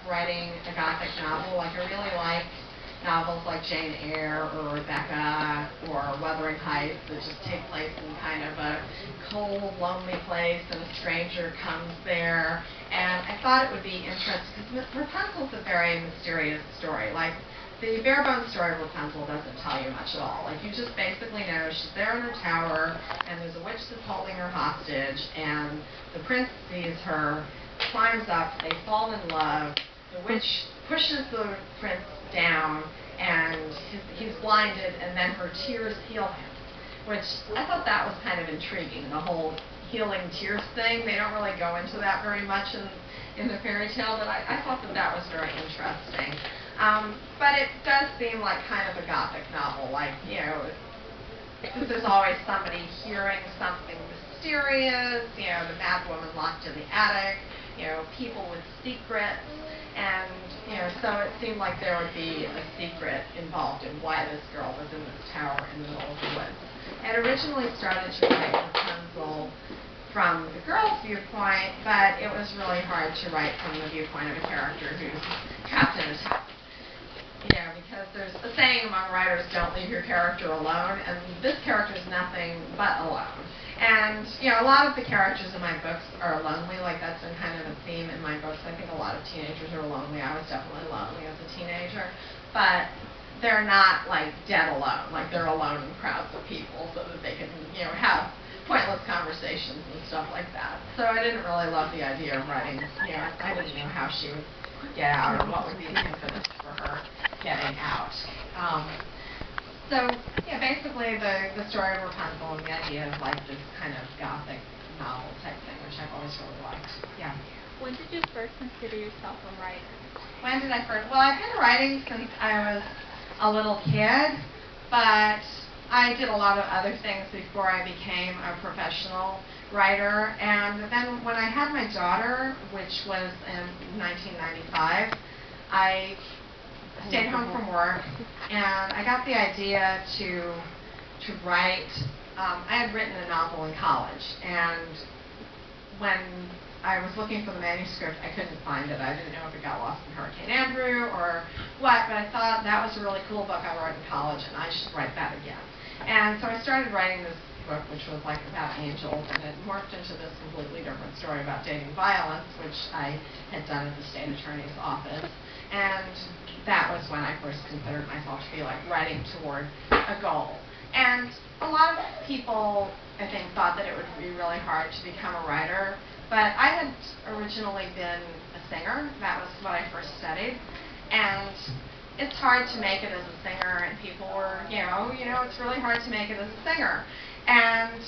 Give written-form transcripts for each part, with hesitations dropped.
writing a Gothic novel. Like, I really like novels like Jane Eyre or Rebecca or Wuthering Heights that just take place in kind of a cold, lonely place, and a stranger comes there. And I thought it would be interesting because Rapunzel's a very mysterious story. Like, the bare-bones story of Rapunzel doesn't tell you much at all. Like, you just basically know she's there in her tower, and there's a witch that's holding her hostage, and the prince sees her, climbs up, they fall in love, the witch pushes the prince down, and he's blinded, and then her tears heal him, which I thought that was kind of intriguing, the whole healing tears thing. They don't really go into that very much in the fairy tale, but I thought that was very interesting. But it does seem like kind of a Gothic novel, like, you know, because there's always somebody hearing something mysterious, you know, the mad woman locked in the attic, you know, people with secrets, and, you know, so it seemed like there would be a secret involved in why this girl was in this tower in the middle of the woods. I had originally started to write Rapunzel from the girl's viewpoint, but it was really hard to write from the viewpoint of a character who's trapped in a tower. You know, because there's a saying among writers, don't leave your character alone, and this character is nothing but alone. And, you know, a lot of the characters in my books are lonely, like that's been kind of a theme in my books. I think a lot of teenagers are lonely. I was definitely lonely as a teenager, but they're not, like, dead alone. Like, they're alone in crowds of people so that they can, you know, have pointless conversations and stuff like that. So I didn't really love the idea of writing, you know, I didn't know how she would get out or what would be the impetus for her getting out. So, yeah, basically the story of Rapunzel and the idea of, like, this kind of Gothic novel type thing, which I've always really liked. Yeah. When did you first consider yourself a writer? When did I first? Well, I've been writing since I was a little kid, but I did a lot of other things before I became a professional writer. And then when I had my daughter, which was in 1995, I stayed home from work, and I got the idea to write. I had written a novel in college, and when I was looking for the manuscript, I couldn't find it. I didn't know if it got lost in Hurricane Andrew or what, but I thought that was a really cool book I wrote in college, and I should write that again. And so I started writing this book, which was like about angels, and it morphed into this completely different story about dating violence, which I had done at the state attorney's office. And that was when I first considered myself to be, like, writing toward a goal. And a lot of people, I think, thought that it would be really hard to become a writer, but I had originally been a singer. That was what I first studied. And it's hard to make it as a singer, and people were, you know, it's really hard to make it as a singer. And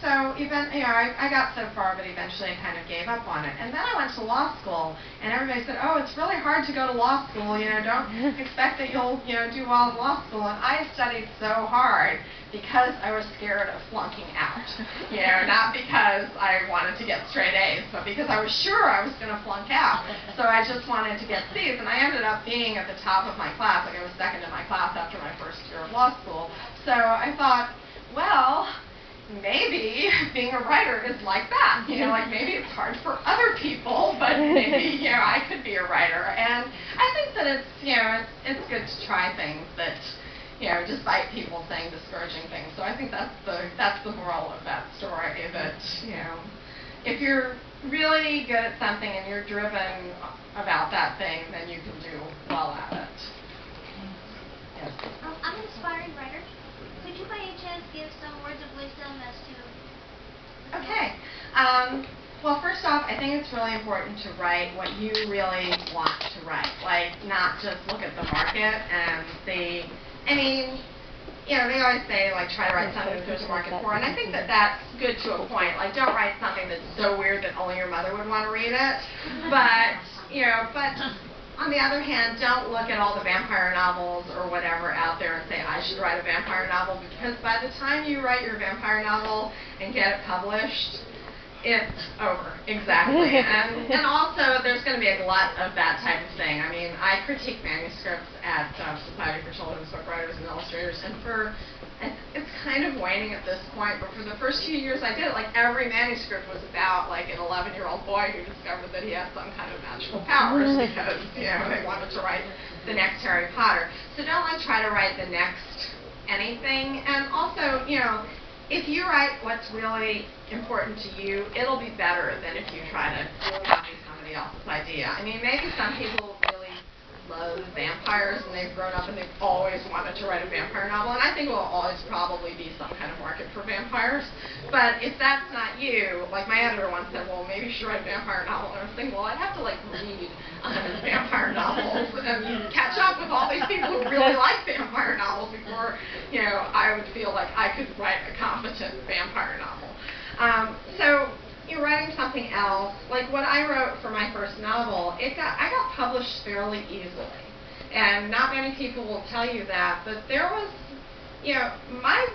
so even, you know, I got so far, but eventually I kind of gave up on it. And then I went to law school, and everybody said, oh, it's really hard to go to law school, you know, don't expect that you'll, you know, do well in law school. And I studied so hard because I was scared of flunking out, you know, not because I wanted to get straight A's, but because I was sure I was going to flunk out. So I just wanted to get C's, and I ended up being at the top of my class. Like, I was second in my class after my first year of law school. So I thought, well, maybe being a writer is like that. You know, like, maybe it's hard for other people, but maybe, you know, I could be a writer. And I think that it's, you know, it's good to try things that, you know, despite people saying discouraging things. So I think that's the moral of that story, that, you know, if you're really good at something and you're driven about that thing, then you can do well at it. Yes. I'm an aspiring writer. Could you by any chance give some words of wisdom as to... Okay. Well, first off, I think it's really important to write what you really want to write. Like, not just look at the market and see. I mean, you know, they always say, like, try to write something that there's a market for, and I think that that's good to a point. Like, don't write something that's so weird that only your mother would want to read it. But, you know, on the other hand, don't look at all the vampire novels or whatever out there and say, I should write a vampire novel, because by the time you write your vampire novel and get it published, it's over. Exactly. And also, there's going to be a glut of that type of thing. I mean, I critique manuscripts at Society for Children's Book Writers and Illustrators, and for it's kind of waning at this point, but for the first few years I did it, like every manuscript was about like an 11-year-old boy who discovered that he had some kind of magical powers because, you know, they wanted to write the next Harry Potter. So don't like try to write the next anything. And also, you know, if you write what's really important to you, it'll be better than if you try to copy somebody else's idea. I mean, maybe some people really love vampires and they've grown up and they've always wanted to write a vampire novel, and I think there will always probably be some kind of market for vampires. But if that's not you, like my editor once said, well, maybe you should write a vampire novel, and I was thinking, well, I'd have to like read 100 vampire novels and catch up with all these people who really like vampire novels before, you know, I would feel like I could write a competent vampire novel. So you're writing something else, like what I wrote for my first novel, I got published fairly easily. And not many people will tell you that, but there was, you know, my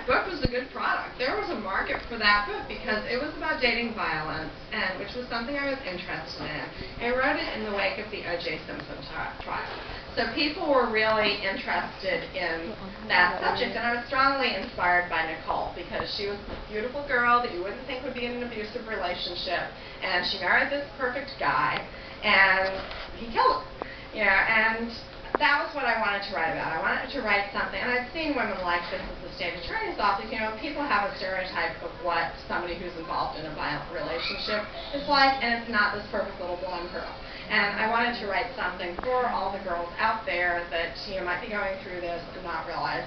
book was a good product. There was a market for that book because it was about dating violence, and which was something I was interested in. I wrote it in the wake of the O.J. Simpson trial. So people were really interested in that subject, and I was strongly inspired by Nicole because she was a beautiful girl that you wouldn't think would be in an abusive relationship, and she married this perfect guy, and he killed her. You know, and that was what I wanted to write about. I wanted to write something, and I've seen women like this at the state attorney's office. You know, people have a stereotype of what somebody who's involved in a violent relationship is like, and it's not this perfect little blonde girl. And I wanted to write something for all the girls out there that, you know, might be going through this and not realize,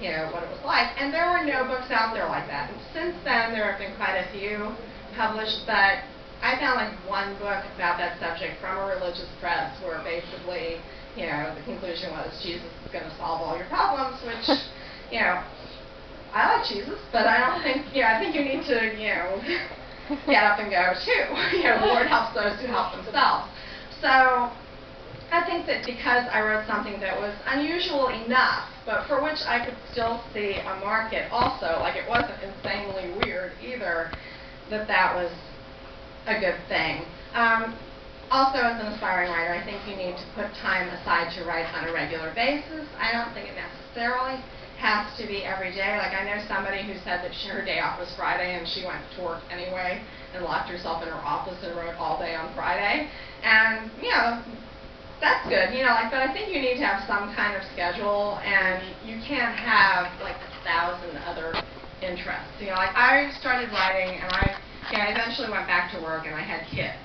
you know, what it was like. And there were no books out there like that. And since then, there have been quite a few published, but I found like one book about that subject from a religious press where basically, you know, the conclusion was Jesus is going to solve all your problems, which, you know, I like Jesus, but I don't think, you know, I think you need to, you know, get up and go too. You know, the Lord helps those who help themselves. So I think that because I wrote something that was unusual enough, but for which I could still see a market also, like it wasn't insanely weird either, that was a good thing. Also, as an aspiring writer, I think you need to put time aside to write on a regular basis. I don't think it necessarily has to be every day. Like I know somebody who said that her day off was Friday and she went to work anyway and locked herself in her office and wrote all day on Friday. And, you know, that's good, you know, like, but I think you need to have some kind of schedule, and you can't have like 1,000 other interests. You know, like I started writing and I eventually went back to work and I had kids.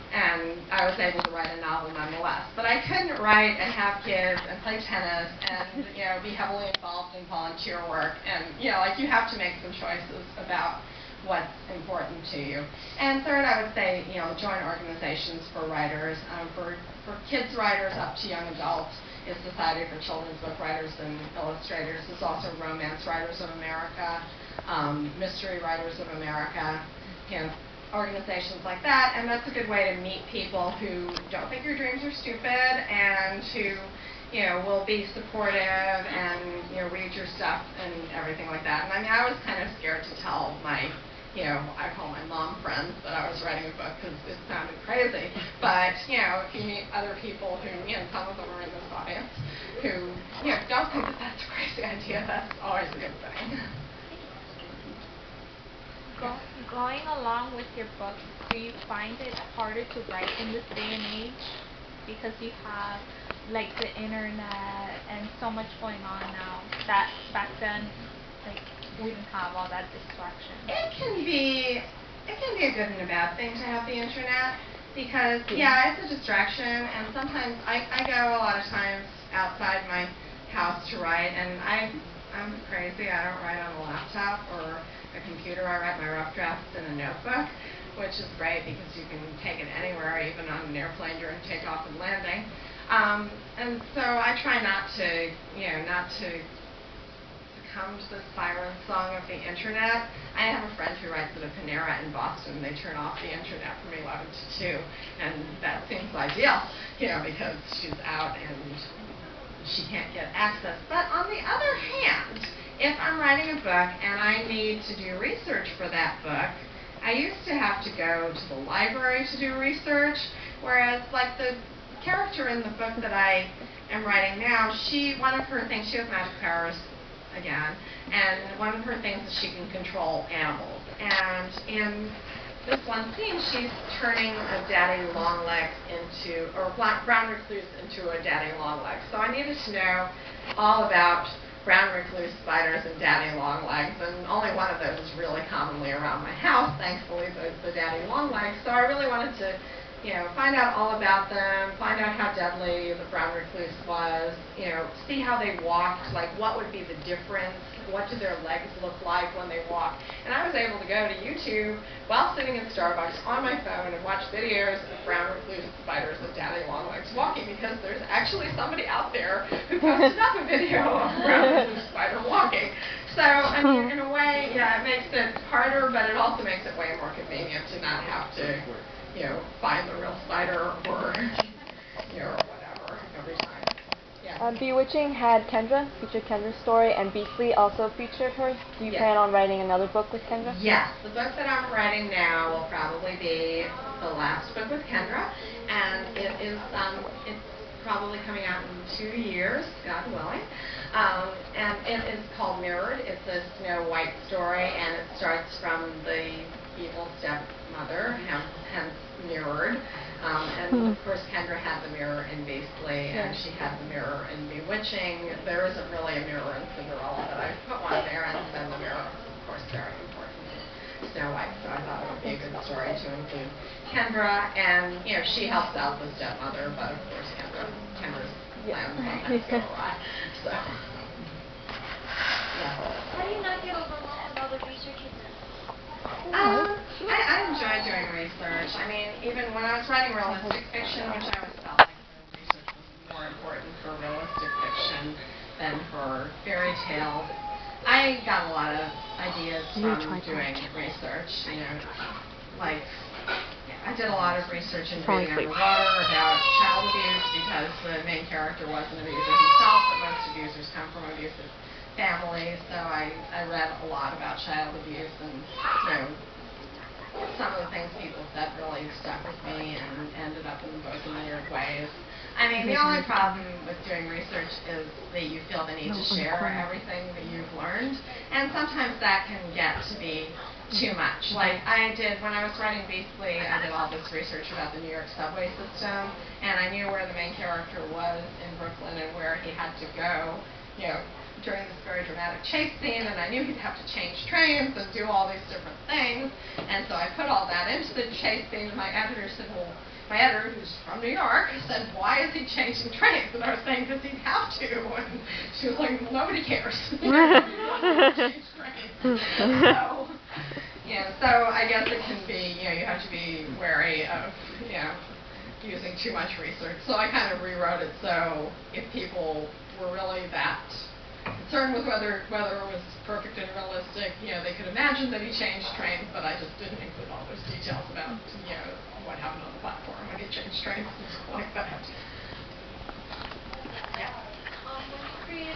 And I was able to write a novel nonetheless. But I couldn't write and have kids and play tennis and, you know, be heavily involved in volunteer work. And, you know, like you have to make some choices about what's important to you. And third, I would say, you know, join organizations for writers. For kids writers up to young adults is Society for Children's Book Writers and Illustrators. There's also Romance Writers of America, Mystery Writers of America, you know, organizations like that, and that's a good way to meet people who don't think your dreams are stupid and who, you know, will be supportive and, you know, read your stuff and everything like that. And I mean, I was kind of scared to tell my, you know, I call my mom friends that I was writing a book because it sounded crazy. But, you know, if you meet other people who, you know, some of them are in this audience, who, you know, don't think that that's a crazy idea, that's always a good thing. Going along with your book, do you find it harder to write in this day and age because you have like the internet and so much going on now that back then like we didn't have all that distraction? It can be a good and a bad thing to have the internet because yeah, it's a distraction, and sometimes I go a lot of times outside my house to write, and I'm crazy. I don't write on a laptop or a computer. I write my rough drafts in a notebook, which is great because you can take it anywhere, even on an airplane during takeoff and landing. And so I try not to, you know, not to succumb to the siren song of the internet. I have a friend who writes at a Panera in Boston. They turn off the internet from 11 to 2, and that seems ideal, you know, because she's out and she can't get access. But on the other hand, if I'm writing a book and I need to do research for that book, I used to have to go to the library to do research, whereas like the character in the book that I am writing now, one of her things, she has magic powers, again. And one of her things is she can control animals. And in this one scene, she's turning a daddy longlegs into, or brown recluse into a daddy longlegs. So I needed to know all about brown recluse spiders and daddy longlegs, and only one of those is really commonly around my house, thankfully, the daddy longlegs. So I really wanted to, find out all about them, find out how deadly the brown recluse was, see how they walked, like what would be the difference, what do their legs look like when they walk. And I was able to go to YouTube while sitting in Starbucks on my phone and watch videos of brown recluse spiders and daddy longlegs walking, because there's actually somebody out there who posted up a video of a brown recluse spider walking. So, I mean, in a way, yeah, it makes it harder, but it also makes it way more convenient to not have to find the real spider or, whatever every time. Yeah. Bewitching had Kendra, featured Kendra's story, and Beastly also featured her. Do you plan on writing another book with Kendra? Yes. The book that I'm writing now will probably be the last book with Kendra, and it's probably coming out in 2 years, God willing. And it is called Mirrored. It's a Snow White story, and it starts from the evil stepmother, hence mirrored. And of course Kendra had the mirror in Beastly, and she had the mirror in Bewitching. There isn't really a mirror in Cinderella, but I put one there, and then the mirror is of course very important in Snow White, so I thought it would be a good story to include Kendra. And she helps out the stepmother, but of course Kendra's plans sometimes go awry. So How do you not get overwhelmed with all the research you've done? I enjoy doing research. I mean, even when I was writing realistic fiction, which I always felt like the research was more important for realistic fiction than for fairy tales, I got a lot of ideas from doing research. Like I did a lot of research in Breathing Underwater about child abuse, because the main character was an abuser himself, but most abusers come from abusive families. So I read a lot about child abuse, and some of the things people said really stuck with me and ended up in the book in weird ways. I mean, the only problem with doing research is that you feel the need to share everything that you've learned, and sometimes that can get to be too much. Like I did when I was writing Beastly, I did all this research about the New York subway system, and I knew where the main character was in Brooklyn and where he had to go, during this very dramatic chase scene, and I knew he'd have to change trains and do all these different things, and so I put all that into the chase scene, and my editor said, well, my editor, who's from New York, said, why is he changing trains? And I was saying, because he'd have to, and she was like, well, nobody cares. Change trains. So I guess it can be, you have to be wary of, using too much research. So I kind of rewrote it so if people were really that concerned with whether it was perfect and realistic, they could imagine that he changed trains, but I just didn't include all those details about, what happened on the platform when he changed trains and stuff like that. Yeah. When you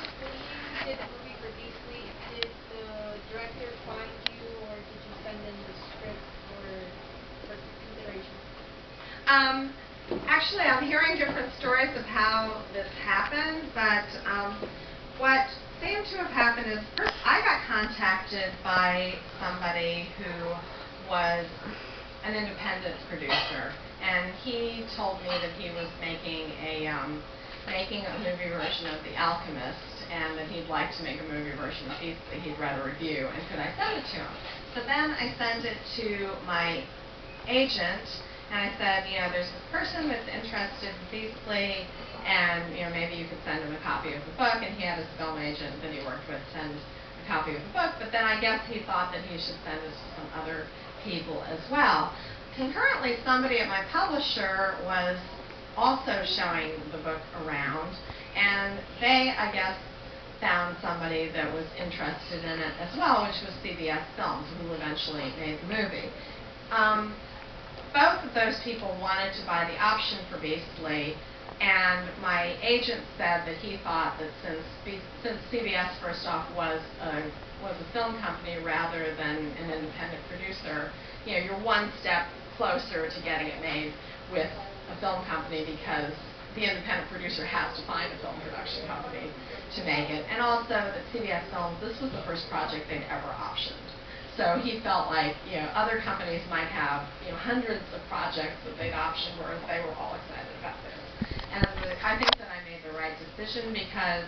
did the movie for Beastly, did the director find you, or did you send in the script for consideration? Actually, I'm hearing different stories of how this happened, but what seemed to have happened is, first I got contacted by somebody who was an independent producer, and he told me that he was making a movie version of The Alchemist, and that he'd like to make a movie version of Beastly. He'd read a review, and could I send it to him? So then I sent it to my agent, and I said, there's this person that's interested in Beastly, and maybe you could send him a copy of the book. And he had his film agent that he worked with send a copy of the book, but then I guess he thought that he should send it to some other people as well. Concurrently, somebody at my publisher was also showing the book around, and they, I guess, found somebody that was interested in it as well, which was CBS Films, who eventually made the movie. Both of those people wanted to buy the option for Beastly, and my agent said that he thought that since CBS, first off, was a film company rather than an independent producer, you're one step closer to getting it made with a film company, because the independent producer has to find a film production company to make it. And also that CBS Films, this was the first project they'd ever optioned. So he felt like, other companies might have, hundreds of projects that they'd optioned, whereas they were all excited about this. And I think that I made the right decision because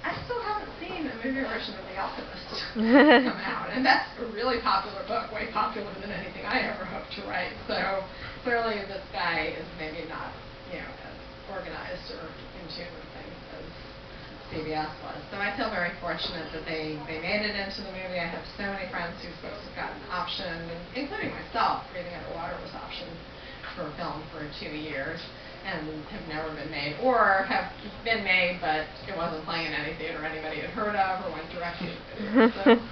I still haven't seen a movie version of The Alchemist come out. And that's a really popular book, way popular than anything I ever hoped to write. So clearly this guy is maybe not, as organized or in tune with things as CBS was. So I feel very fortunate that they made it into the movie. I have so many friends whose books have gotten optioned, including myself. Breathing Underwater was optioned for film for 2 years and have never been made, or have been made but it wasn't playing in any theater anybody had heard of or went directly to video. So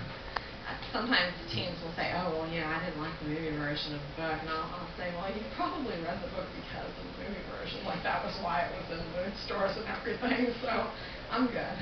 sometimes teens will say, oh, well, I didn't like the movie version of the book, and I'll say, well, you probably read the book because of the movie version. Like, that was why it was in the stores and everything, so I'm good.